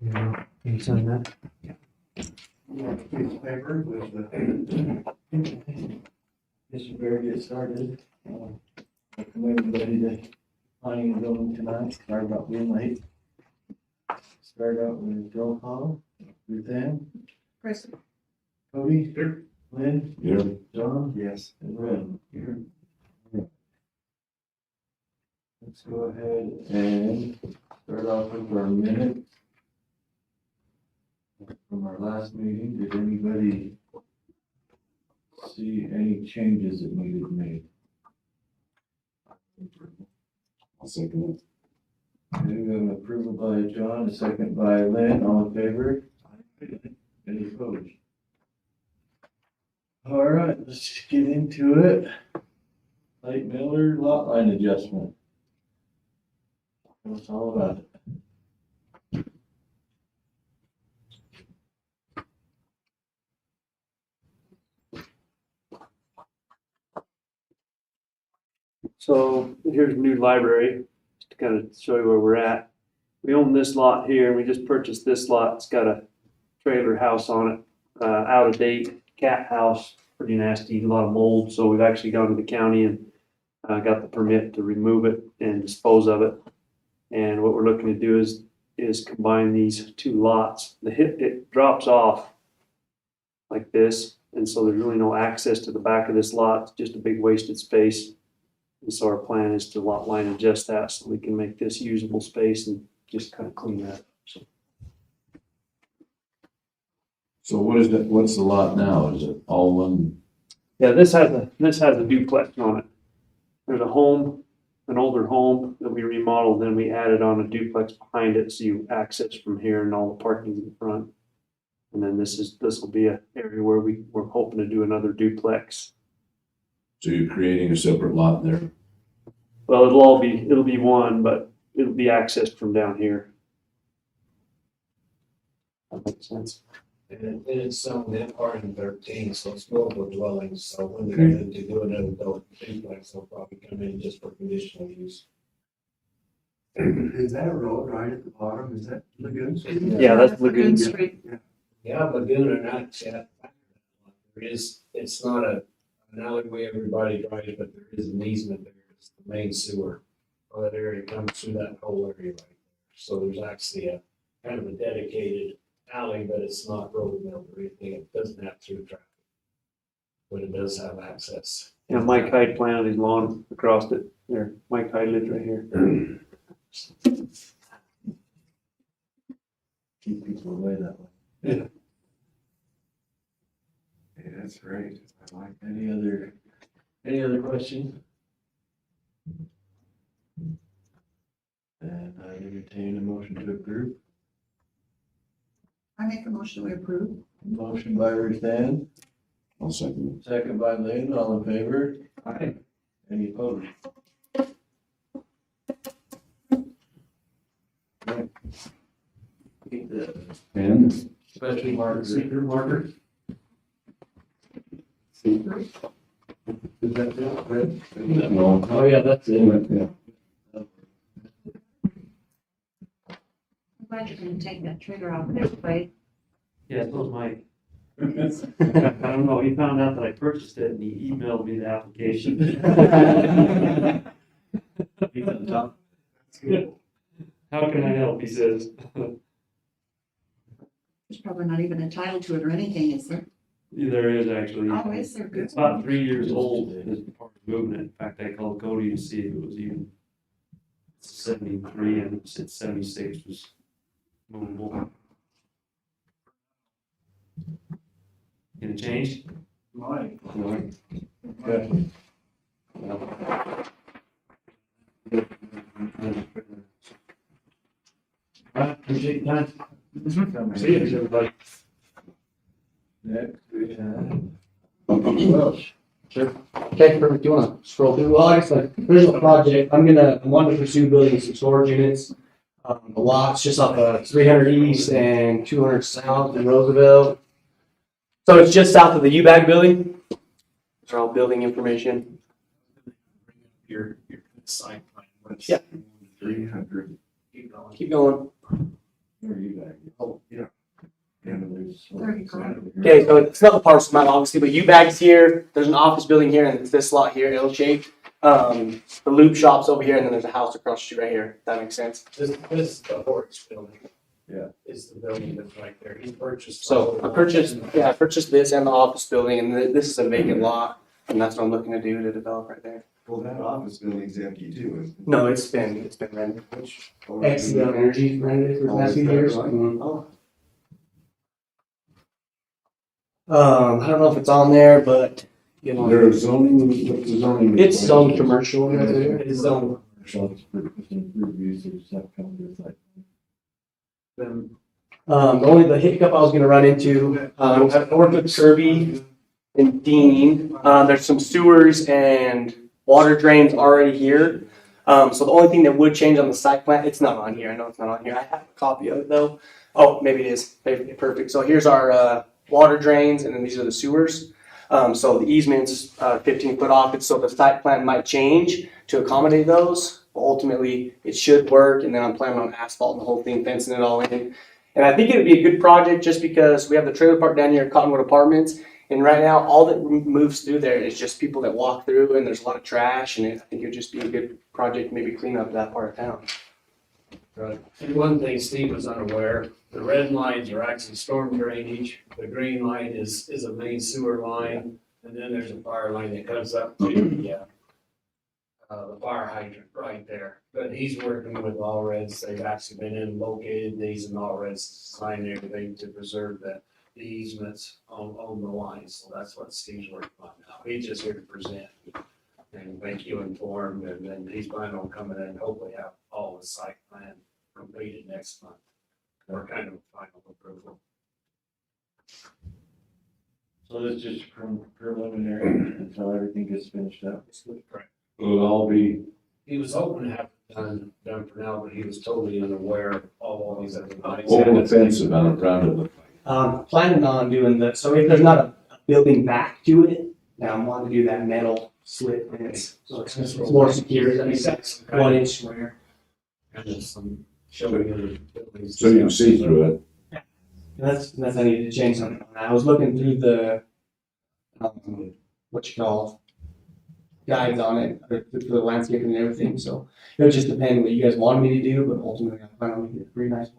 Can you sign that? Piece of paper with the. This is where we get started. Welcome everybody to planning and building tonight. Sorry about being late. Start out with roll call. Ruth Ann. Present. Cody. Here. Lynn. Here. John. Yes. And Red. Here. Let's go ahead and start off with our minutes from our last meeting. Did anybody see any changes that needed made? I'll second Okay, we have an approval by John, a second by Lynn, all in favor? Any opposed? All right, let's just get into it. Light Miller lot line adjustment. Tell us all about it. So here's a new library, just to kind of show you where we're at. We own this lot here, we just purchased this lot. It's got a trailer house on it, out of date cat house, pretty nasty, a lot of mold. So we've actually gone to the county and got the permit to remove it and dispose of it. And what we're looking to do is combine these two lots. It drops off like this, and so there's really no access to the back of this lot. It's just a big wasted space. And so our plan is to lot line adjust that so we can make this usable space and just kind of clean that up. So So what is that, what's the lot now? Is it all one? yeah, this has a duplex on it. There's a home, an older home that we remodeled, then we added on a duplex behind it, so you access from here and all the parking's in front. And then this will be an area where we're hoping to do another duplex. So you're creating a separate lot there? Well, it'll be one, but it'll be accessed from down here. That makes sense. And it's something that part in 13, so it's mobile dwellings, so when they're ready to do another adult duplex, they'll probably come in just for conditional use. Is that a road right at the bottom? Is that Lagoon Street? Yeah, that's Lagoon. Street. Yeah, Lagoon and that's, yeah. There is, it's not an alleyway everybody drives, but there is an easement there, it's the main sewer. All that area comes through that whole area right there, so there's actually a kind of a dedicated alley, but it's not road mill or anything, it doesn't have through traffic. But it does have access. Yeah, Mike Hyde planted his lawn across it there. Mike Hyde lives right here. Keep people away that way. Yeah. Yeah, that's great. I like any other questions? And I entertain a motion to approve. I make a motion we approve. Motion by Ruth Ann, I'll second second by Lynn, all in favor? Aye. Any opposed? Keep the it. And special marker. Secret marker. Is that it? Red? no. Oh, yeah, that's it. Yeah. I'm glad you're gonna take that trigger off this way. Yeah, so was Mike. I don't know, he found out that I purchased it and he emailed me the application. He's on top. How can I help, he says. There's probably not even a title to it or anything, is there? There is actually. Oh, is there? Good. It's about 3 years old as part of moving it. In fact, I called Cody to see if it was even 73 and it said 76 was movable. Get it changed? Mike. Okay. Appreciate your time. See you, everybody. Next, we have Welsh. Okay, perfect. Do you wanna scroll through? Well, I guess the original project, I'm wanting to pursue building some storage units. The lots just off of 300 East and 200 South in Roosevelt. So it's just south of the UBAG building. These are all building information. Your site plan. Yeah. 300. Keep going. Keep going. Where are you back? Oh, yeah. Okay, so it's not the parcel map obviously, but U-Bag's here, there's an office building here, and it's this lot here, L-shaped. The loop shop's over here, and then there's a house across the street right here, if that makes sense. This is the Hort's building. Yeah. Is the building that's right there. He purchased. So I purchased this and the office building, and this is a vacant lot, and that's what I'm looking to do to develop right there. Well, that office building's empty too, isn't it? No, it's been rented. Oh, XCL Energy rented it for the past few years. Oh. I don't know if it's on there, but you know, There is zoning, what's the zoning? it's zoned commercial right there. It's zoned. Then The hiccup I was gonna run into, at Northwood Kirby and Dean, there's some sewers and water drains already here. So the only thing that would change on the site plan, it's not on here, I know it's not on here, I have a copy of it though. Oh, maybe it is, perfect. So here's our, water drains, and then these are the sewers. So the easement's 15 foot off, so the site plan might change to accommodate those. But ultimately, it should work, and then I'm planning on asphalt the whole thing, fencing it all in. And I think it'd be a good project just because we have the trailer park down here at Cottonwood Apartments, and right now, all that moves through there is just people that walk through, and there's a lot of trash, and I think it would just be a good project, maybe clean up that part of town. Right. And one thing Steve was unaware, the red lines are actually storm drainage. The green line is a main sewer line. And then there's a fire line that comes up to the fire hydrant right there. But he's working with All Reds. They've actually been in located these and All Reds signed everything to preserve the easements on the line. So that's what Steve's working on now. He's just here to present and make you informed. And then he's planning on coming in and hopefully have all the site plan completed next month. Or kind of final approval. So it's just preliminary until everything gets finished up. Correct. Will it all be, He was hoping to have it done for now, but he was totally unaware of all these other lines. all offensive on around it? Planning on doing that, so if there's not a building back to it, now I'm wanting to do that metal slit fence, so it's more secure, that makes sense, 1 inch square. And there's some showing of the buildings. So you can see through it. That's I needed to change something on that. I was looking through the, guides on it, for the landscaping and everything, so it would just depend what you guys wanted me to do, but ultimately I plan on making it a pretty nice way.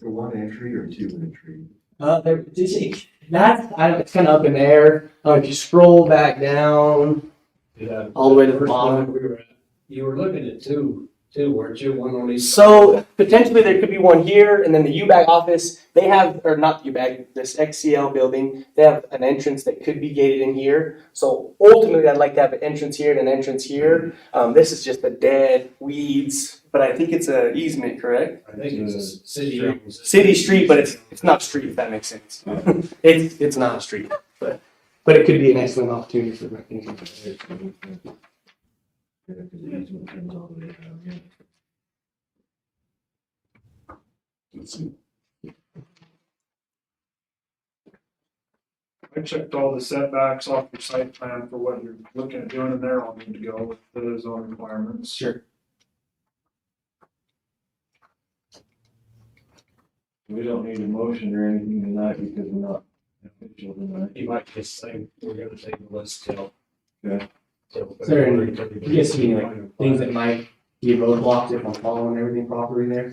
One entry or two entry? It's kind of up in the air. If you scroll back down, Yeah. all the way to the First bottom. one we were at, you were looking at two, weren't you? One on each. So potentially there could be one here, and then the U-Bag office, they have, or not U-Bag, this XCL building, they have an entrance that could be gated in here. So ultimately, I'd like to have an entrance here and an entrance here. This is just a dead weeds, but I think it's a easement, correct? I think it's a city. City street, but it's not street, if that makes sense. It's not a street, but it could be an excellent opportunity for recreation. Yeah, 'cause the easement comes all the way down, yeah. Let's see. I checked all the setbacks off your site plan for what you're looking at doing in there. I'll need to go with the zone requirements. Sure. We don't need a motion or anything tonight because we're not official tonight. You might just say, we're gonna take the list till. Okay. Is there any- you guys see any, things that might be roadblocks if I'm following everything properly there?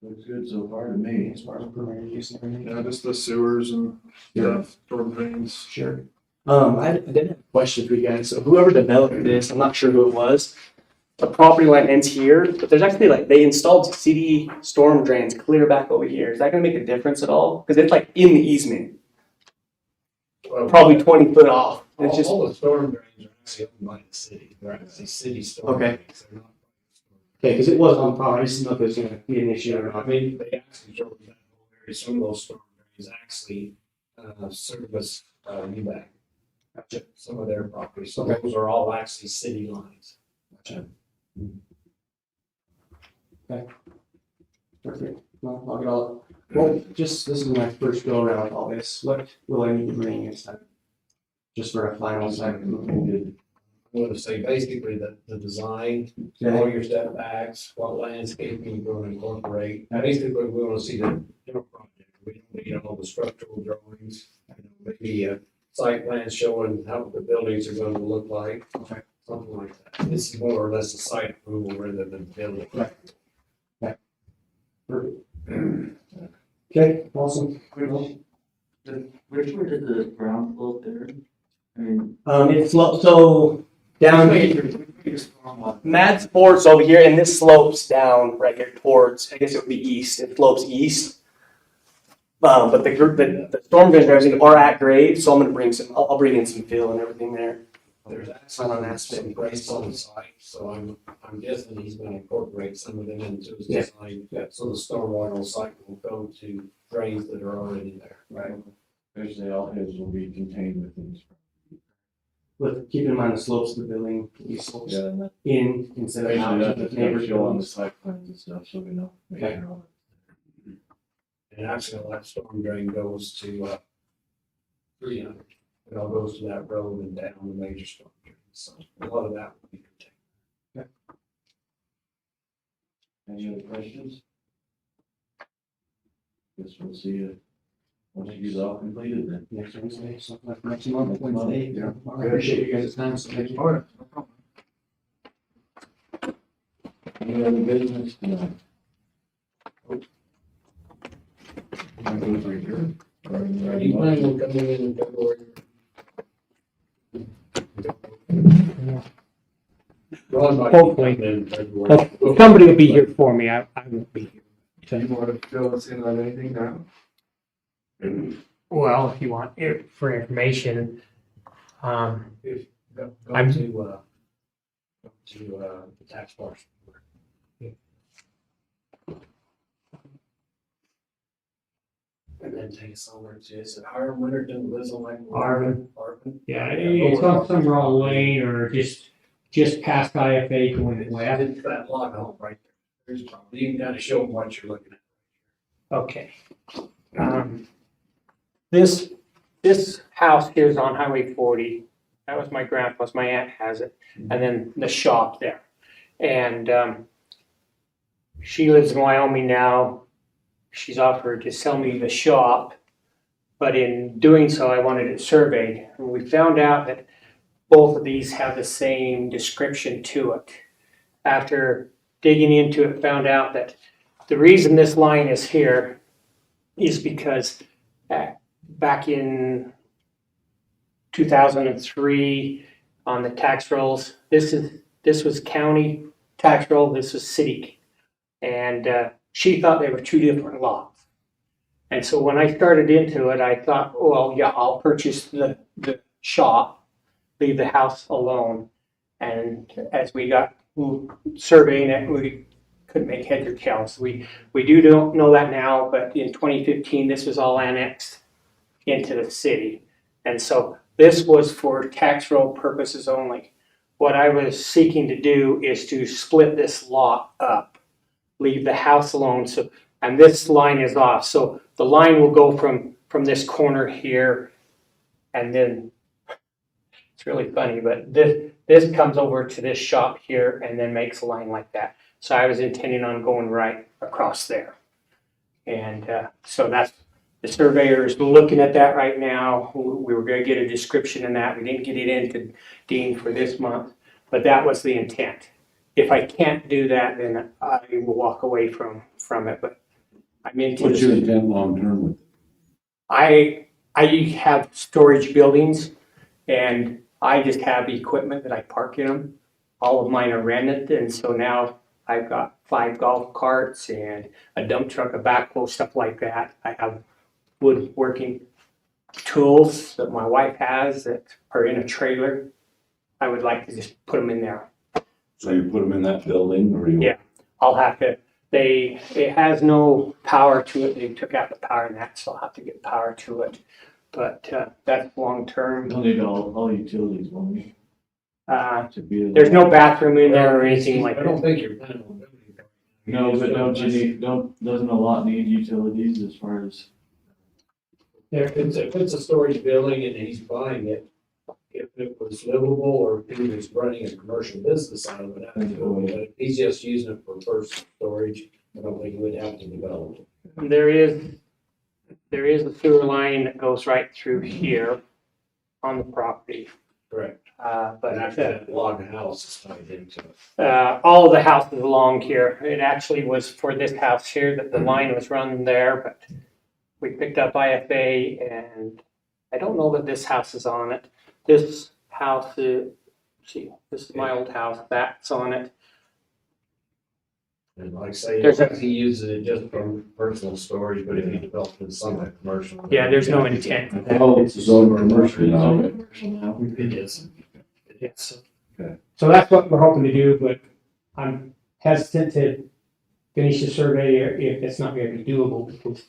Looks good so far to me. As far as preliminary use and everything? Yeah, just the sewers and stuff, storm drains. Sure. I did have a question for you guys. So whoever developed this, I'm not sure who it was. The property line ends here, but there's actually they installed city storm drains clear back over here. Is that gonna make a difference at all? Because it's in the easement, probably 20 foot off. It's just, All the storm drains are actually owned by the city. They're actually city storm Okay. drains. They're not. okay, because it was on property. I just didn't know if it was gonna be an issue or I not. mean, they actually drove that whole area. Some of those storm drains actually service UBAC. Gotcha. Some of their properties. So Okay. those are all actually city lines. Gotcha. Okay. Perfect. Well, I'll get all, this is my first go around with all this. What will I need to bring inside? Just for a final site. I'm gonna say basically the design, all your setbacks, what landscaping you're gonna incorporate. Basically, we wanna see the general project. We don't need all the structural drawings. Maybe a site plan showing how the buildings are gonna look like. Okay. Something like that. This is more or less a site approval rather than building. Okay, awesome. Which way did the ground flow there? I mean. It's so down Mad Sports over here, and this slopes down right here towards, I guess it would be east. It slopes east. But the storm drains and everything are at grade, so I'm gonna bring some. I'll bring in some fill and everything there. There's Sign on actually that. some grades on the site, so I'm guessing he's gonna incorporate some of them into his Yeah. design. So the stormwater on site will go to drains that are already there. Right. Basically, all his will be contained within this. But keep in mind the slopes of the building, these slopes Yeah, and that, in instead of basically, out. that's The gonna neighbors show on the buildings. site plans and stuff, so we know. Make Okay. sure all And actually, that storm drain goes to, 300. It all goes to that road and down the major storm drain, so a lot of that will be contained. Any other questions? Guess we'll see you once you get all completed then. Next Wednesday, something like next month, Next month, Wednesday. yeah. I appreciate you guys' time, so thank you. All right, no problem. Any other business tonight? I'm going to adjourn. He plans on coming in February. Ron might be Hopefully. coming in February. Somebody will be here for me, I won't be here. Do you want to fill us in on anything now? Well, if you want it for information, Go I'm- to the tax parcel. And then take us over to, is it Harvard Winterton, lives on like? Arvin. Arvin? yeah, it's on some wrong lane or just past IFA going west. It's that lot hole right there. There's probably, you gotta show them what you're looking at. Okay. This house here is on Highway 40. That was my grandpa's, my aunt has it. And then the shop there. And she lives in Wyoming now. She's offered to sell me the shop, but in doing so, I wanted it surveyed. And we found out that both of these have the same description to it. After digging into it, found out that the reason this line is here is because back in 2003 on the tax rolls, this was county tax roll, this was city. And she thought they were two different lots. And so when I started into it, I thought, well, yeah, I'll purchase the shop, leave the house alone. And as we got surveying it, we couldn't make heads or tails. We don't know that now, but in 2015, this was all annexed into the city. And so this was for tax roll purposes only. What I was seeking to do is to split this lot up, leave the house alone. So, and this line is off. So the line will go from this corner here, and then it's really funny, but this comes over to this shop here and then makes a line like that. So I was intending on going right across there. And so that's, the surveyor is looking at that right now. We were gonna get a description in that. We didn't get it into Dean for this month, but that was the intent. If I can't do that, then I will walk away from it, but I'm into What's your this. intent long term with it? I have storage buildings and I just have equipment that I park in them. All of mine are rented, and so now I've got 5 golf carts and a dump truck, a backhoe, stuff like that. I have woodworking tools that my wife has that are in a trailer. I would like to just put them in there. So you put them in that building or you? Yeah. I'll have to, it has no power to it. They took out the power in that, so I'll have to get power to it. But that's long term. You'll need all utilities, won't you? To be. There's no bathroom in there or anything like I don't that. think you're planning on building it. No, but doesn't a lot need utilities as far as? If it's a storage building and he's buying it, if it was livable or if he was running a commercial business out of it, I don't know, but if he's just using it for personal storage, I don't think he would have to develop it. There is a sewer line that goes right through here on the property. Correct. But But after that log house is tied into it. all of the houses along here, it actually was for this house here that the line was run there, but we picked up IFA and I don't know that this house is on it. This house is, see, this is my old house, that's on it. And like I say, There's a- he uses it just for personal storage, but if he developed it some like commercial. Yeah, there's no intent. Oh, it's zone commercial now. It is. Yes. Okay. So that's what we're hoping to do, but I'm hesitant to finish the survey if it's not going to be doable because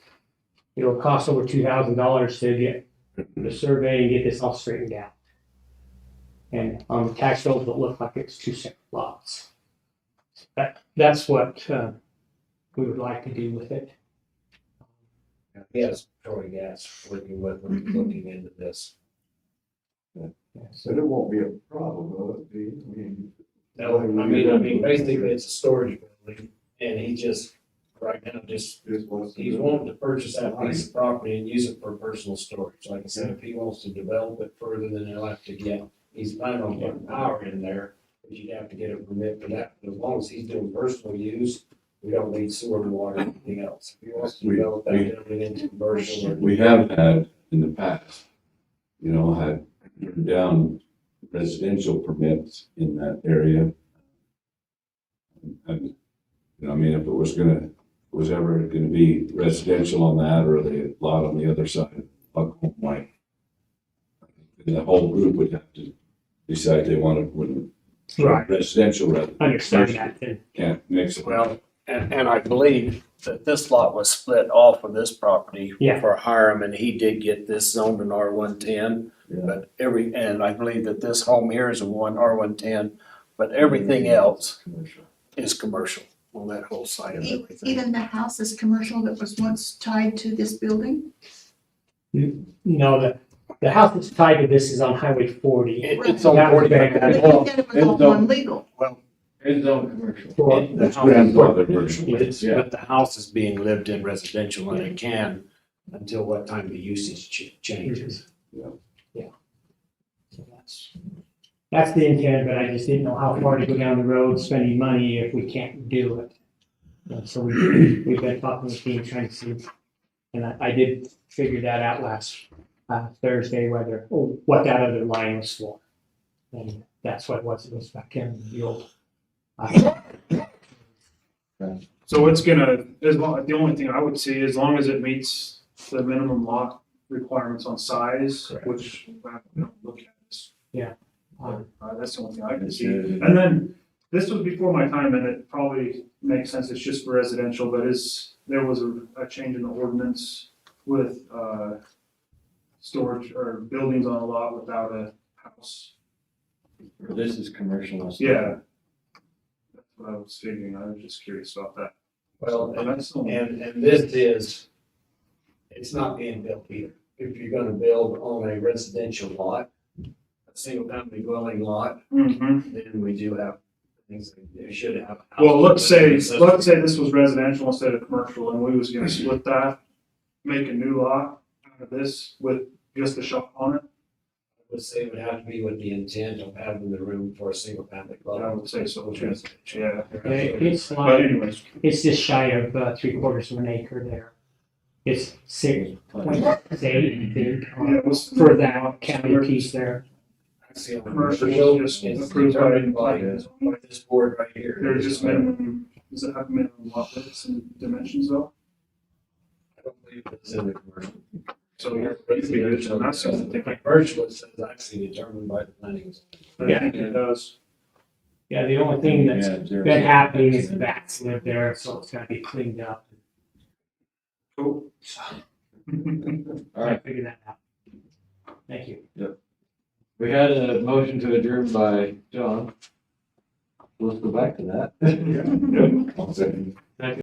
it'll cost over $2,000 to get the survey and get this all straightened out. And on the tax rolls, it'll look like it's two separate lots. That's what we would like to do with it. He has Troy Gas working with him, looking into this. So it won't be a problem, will it be? No, I mean, basically it's a storage building and he just, right now, just, he's wanting to purchase that piece of property and use it for personal storage. Like I said, if he wants to develop it further, then he'll have to he's planning on putting power in there, but you'd have to get a permit for that. But as long as he's doing personal use, we don't need sewer and water or anything else. If he wants to develop that building into commercial or. We have had in the past, had turned down residential permits in that area. And, if it was ever gonna be residential on that or the lot on the other side, Buckhorn White, the whole group would have to decide they wanted Right. residential rather than Understand commercial. that. And Can't mix it. Well, and I believe that this lot was split off of this property Yeah. for Hiram, and he did get this zoned in R110. Yeah. But and I believe that this home here is a R110, but everything else is commercial on that whole side of everything. Even the house is commercial that was once tied to this building? no, the house that's tied to this is on Highway 40. It's on That was 40. back But then. you said it was all one legal. It's zone commercial. For- That's grandfather version. But the house is being lived in residential and it can until what time the usage changes. So that's the intent, but I just didn't know how far to go down the road spending money if we can't do it. And so we've been talking with the team trying to see, and I did figure that out last Thursday, what that other line was for. And that's what it was back in the old. So it's gonna, the only thing I would see, as long as it meets the minimum lot requirements on size, Correct. which I don't look at this. Um, That's the only thing I can see. And then, this was before my time, and it probably makes sense, it's just for residential, but there was a change in the ordinance with, storage or buildings on a lot without a house. This is commercial. Yeah. That's what I was figuring, I was just curious about that. Well, But that's the only- and it's not being built either. If you're gonna build on a residential lot, a single family dwelling lot, Mhm. then we do have things that you should have. Well, let's say this was residential instead of commercial, and we was gonna split that, make a new lot out of this with just a shop on it. I would say it would have to be with the intent of having the room for a single family dwelling. I would say so, too. Residential. Yeah. It's But like, anyways, it's just shy of 3/4 of an acre there. It's 6.8, I think, yeah, it was for that county piece there. Actually, on Commercial, just it's approved by- determined by this board right here. There's just minimum, does it have minimum lot widths and dimensions though? I don't believe it's in the commercial. So you're basically good, and that's the thing. Commercial is actually determined by the planning. Yeah. It does. Yeah, the only thing that's been happening is the bats live there, so it's gotta be cleaned up. Cool. All right. Figure that out. Thank you. We had a motion to adjourn by John. Let's go back to that. I'll second.